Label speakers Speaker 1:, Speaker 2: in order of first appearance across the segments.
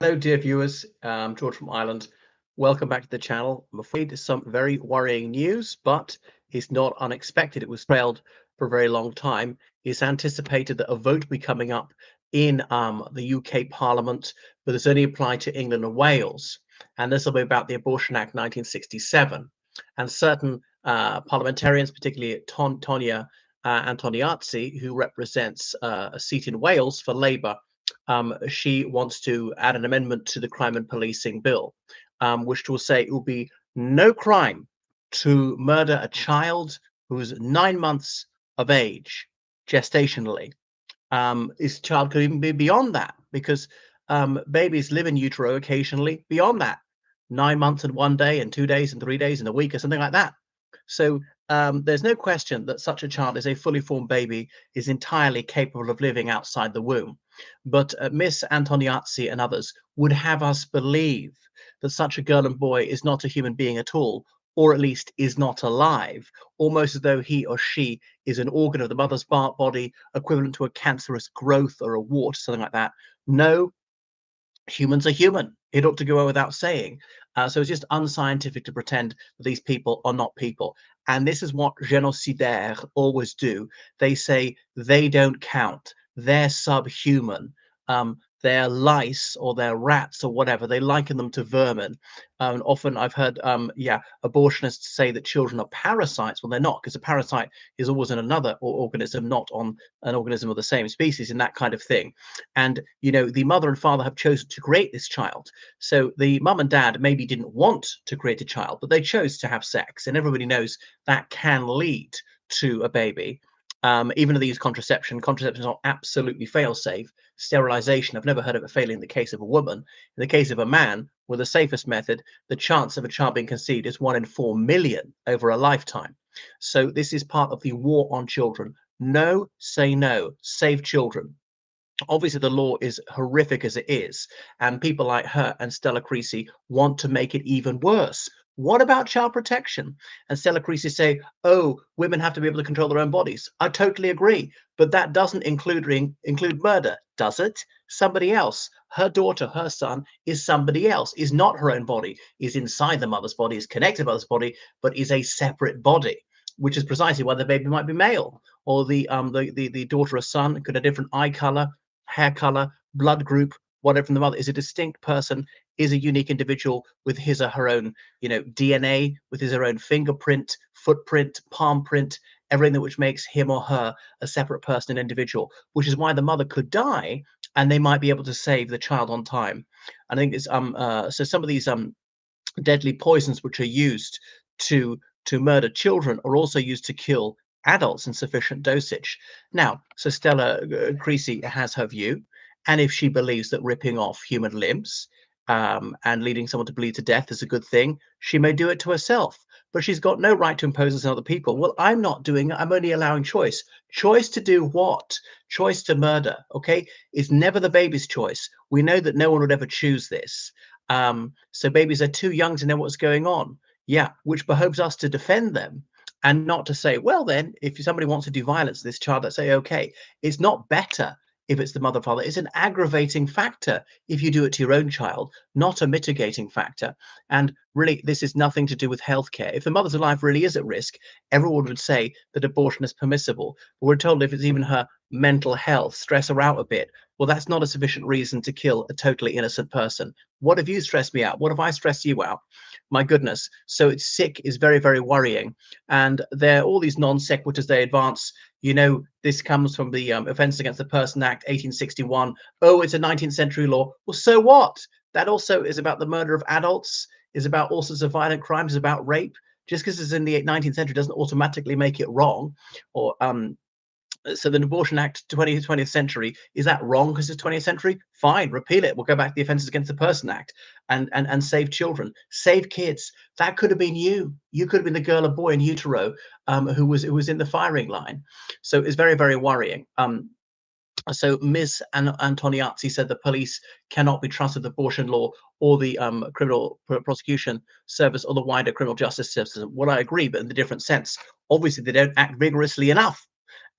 Speaker 1: Hello, dear viewers. George from Ireland. Welcome back to the channel. I'm afraid there's some very worrying news, but it's not unexpected. It was trailed for a very long time. It's anticipated that a vote will be coming up in the UK Parliament, but it's only applied to England and Wales. And this will be about the Abortion Act 1967. And certain parliamentarians, particularly Tonia Antoniazzi, who represents a seat in Wales for Labour, she wants to add an amendment to the crime and policing bill, which will say it will be no crime to murder a child who's 9 months of age gestationally. His child could even be beyond that because babies live in utero occasionally beyond that 9 months and 1 day and 2 days and 3 days and a week or something like that. So there's no question that such a child is a fully formed baby, is entirely capable of living outside the womb. But Miss Antoniazzi and others would have us believe that such a girl and boy is not a human being at all, or at least is not alive, almost as though he or she is an organ of the mother's body, equivalent to a cancerous growth or a wart, something like that. No, humans are human. It ought to go without saying. So it's just unscientific to pretend that these people are not people. And this is what genocidaires always do. They say they don't count. They're subhuman. They're lice or they're rats or whatever. They liken them to vermin. Often I've heard, abortionists say that children are parasites. Well, they're not, because a parasite is always in another organism, not on an organism of the same species, and that kind of thing. And the mother and father have chosen to create this child. So the mum and dad maybe didn't want to create a child, but they chose to have sex, and everybody knows that can lead to a baby. Even if they use contraception is not absolutely fail-safe. Sterilization, I've never heard of it failing in the case of a woman. In the case of a man, with the safest method, the chance of a child being conceived is 1 in 4 million over a lifetime. So this is part of the war on children. No, say no, save children. Obviously, the law is horrific as it is, and people like her and Stella Creasy want to make it even worse. What about child protection? And Stella Creasy say, oh, women have to be able to control their own bodies. I totally agree, but that doesn't include murder, does it? Somebody else, her daughter, her son, is somebody else, is not her own body, is inside the mother's body, is connected to the mother's body, but is a separate body, which is precisely why the baby might be male, or the daughter or son could have different eye color, hair color, blood group, whatever from the mother, is a distinct person, is a unique individual with his or her own, DNA, with his or her own fingerprint, footprint, palm print, everything which makes him or her a separate person, an individual, which is why the mother could die and they might be able to save the child on time. And I think it's so some of these deadly poisons which are used to murder children are also used to kill adults in sufficient dosage. Now, so Stella Creasy has her view, and if she believes that ripping off human limbs and leading someone to bleed to death is a good thing, she may do it to herself. But she's got no right to impose this on other people. Well, I'm not doing it. I'm only allowing choice. Choice to do what? Choice to murder, okay? It's never the baby's choice. We know that no one would ever choose this. So babies are too young to know what's going on. Yeah, which behoves us to defend them and not to say, well, then, if somebody wants to do violence to this child, let's say, okay, it's not better if it's the mother or father. It's an aggravating factor if you do it to your own child, not a mitigating factor. And really, this is nothing to do with healthcare. If the mother's life really is at risk, everyone would say that abortion is permissible. But we're told if it's even her mental health, stress her out a bit, well, that's not a sufficient reason to kill a totally innocent person. What have you stressed me out? What have I stressed you out? My goodness. So it's sick is very, very worrying. And there are all these non sequiturs they advance. This comes from the Offence Against the Person Act 1861. Oh, it's a 19th century law. Well, so what? That also is about the murder of adults, is about all sorts of violent crimes, is about rape. Just because it's in the 19th century doesn't automatically make it wrong. Or so the Abortion Act 20th century, is that wrong because it's 20th century? Fine, repeal it. We'll go back to the Offences Against the Person Act and save children, save kids. That could have been you. You could have been the girl or boy in utero who was in the firing line. So it's very, very worrying. So Ms. Antoniazzi said the police cannot be trusted with abortion law or the criminal prosecution service or the wider criminal justice system. Well, I agree, but in a different sense. Obviously, they don't act rigorously enough.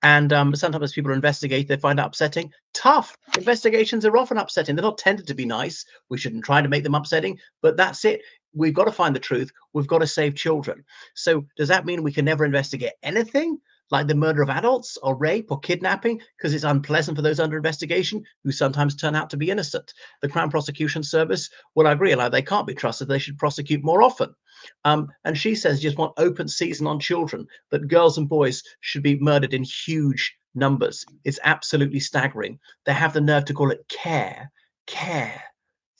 Speaker 1: And sometimes as people investigate, they find it upsetting. Tough. Investigations are often upsetting. They're not tended to be nice. We shouldn't try to make them upsetting, but that's it. We've got to find the truth. We've got to save children. So does that mean we can never investigate anything like the murder of adults or rape or kidnapping because it's unpleasant for those under investigation who sometimes turn out to be innocent? The Crown Prosecution Service, well, I agree, like they can't be trusted. They should prosecute more often. And she says just want open season on children, that girls and boys should be murdered in huge numbers. It's absolutely staggering. They have the nerve to call it care. Care.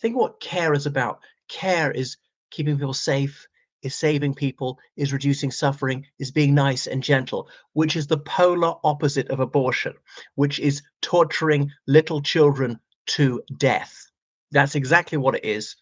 Speaker 1: Think what care is about. Care is keeping people safe, is saving people, is reducing suffering, is being nice and gentle, which is the polar opposite of abortion, which is torturing little children to death. That's exactly what it is.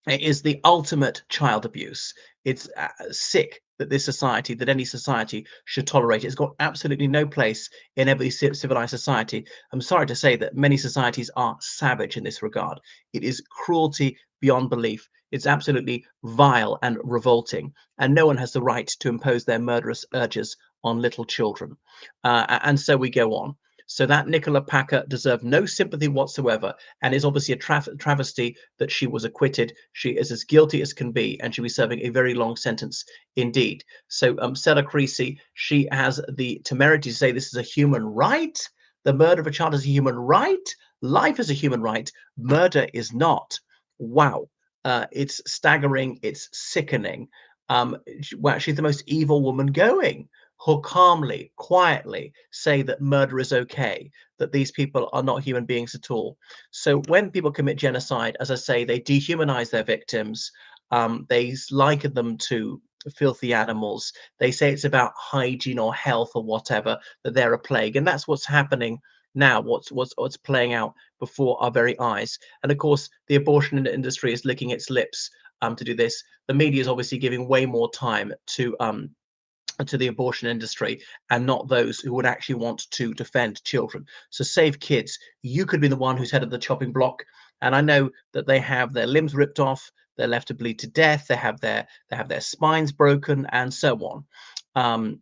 Speaker 1: It is the ultimate child abuse. It's sick that this society, that any society should tolerate it. It's got absolutely no place in every civilized society. I'm sorry to say that many societies are savage in this regard. It is cruelty beyond belief. It's absolutely vile and revolting. And no one has the right to impose their murderous urges on little children. And so we go on. So that Nicola Packer deserved no sympathy whatsoever, and is obviously a travesty that she was acquitted. She is as guilty as can be, and she'll be serving a very long sentence indeed. So Stella Creasy, she has the temerity to say this is a human right. The murder of a child is a human right. Life is a human right. Murder is not. Wow. It's staggering. It's sickening. Well, she's the most evil woman going, who calmly, quietly say that murder is okay, that these people are not human beings at all. So when people commit genocide, as I say, they dehumanize their victims. They liken them to filthy animals. They say it's about hygiene or health or whatever, that they're a plague. And that's what's happening now, what's playing out before our very eyes. And of course, the abortion industry is licking its lips to do this. The media is obviously giving way more time to the abortion industry and not those who would actually want to defend children. So save kids. You could be the one who's head of the chopping block. And I know that they have their limbs ripped off, they're left to bleed to death, they have their spines broken, and so on.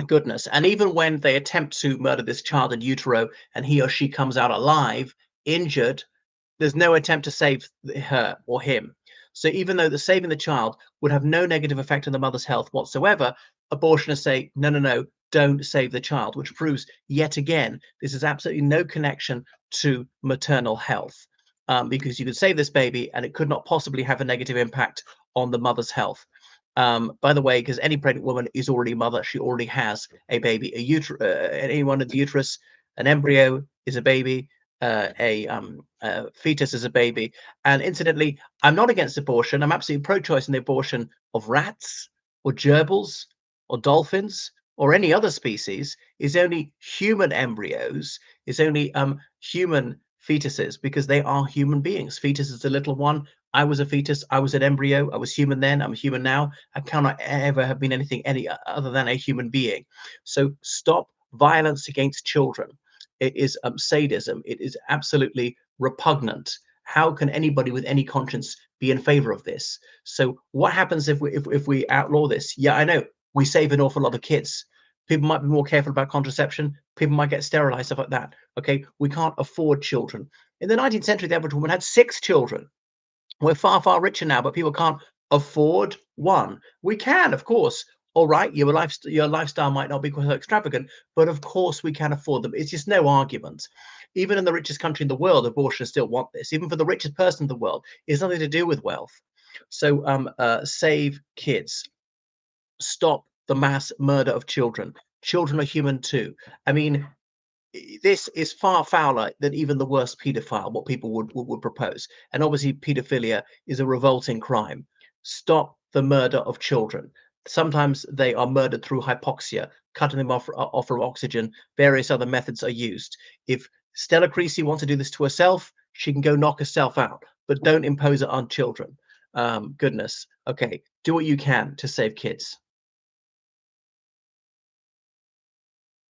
Speaker 1: Goodness. And even when they attempt to murder this child in utero and he or she comes out alive, injured, there's no attempt to save her or him. So even though the saving the child would have no negative effect on the mother's health whatsoever, abortionists say, no, no, no, don't save the child, which proves yet again, this is absolutely no connection to maternal health. Because you could save this baby and it could not possibly have a negative impact on the mother's health. By the way, because any pregnant woman is already a mother, she already has a baby, anyone in the uterus, an embryo is a baby, a fetus is a baby. And incidentally, I'm not against abortion. I'm absolutely pro-choice in the abortion of rats or gerbils or dolphins or any other species. Is only human embryos, is only human fetuses, because they are human beings. Fetus is a little one. I was a fetus. I was an embryo. I was human then. I'm human now. I cannot ever have been anything any other than a human being. So stop violence against children. It is sadism. It is absolutely repugnant. How can anybody with any conscience be in favor of this? So what happens if we outlaw this? Yeah, I know we save an awful lot of kids. People might be more careful about contraception. People might get sterilized, stuff like that. Okay, we can't afford children. In the 19th century, the average woman had 6 children. We're far, far richer now, but people can't afford one. We can, of course. All right, your lifestyle might not be quite so extravagant, but of course we can afford them. It's just no argument. Even in the richest country in the world, abortionists still want this. Even for the richest person in the world, it's nothing to do with wealth. So save kids. Stop the mass murder of children. Children are human too. I mean, this is far fouler than even the worst paedophile, what people would propose. And obviously, paedophilia is a revolting crime. Stop the murder of children. Sometimes they are murdered through hypoxia, cutting them off from oxygen. Various other methods are used. If Stella Creasy wants to do this to herself, she can go knock herself out, but don't impose it on children. Goodness. Okay, do what you can to save kids.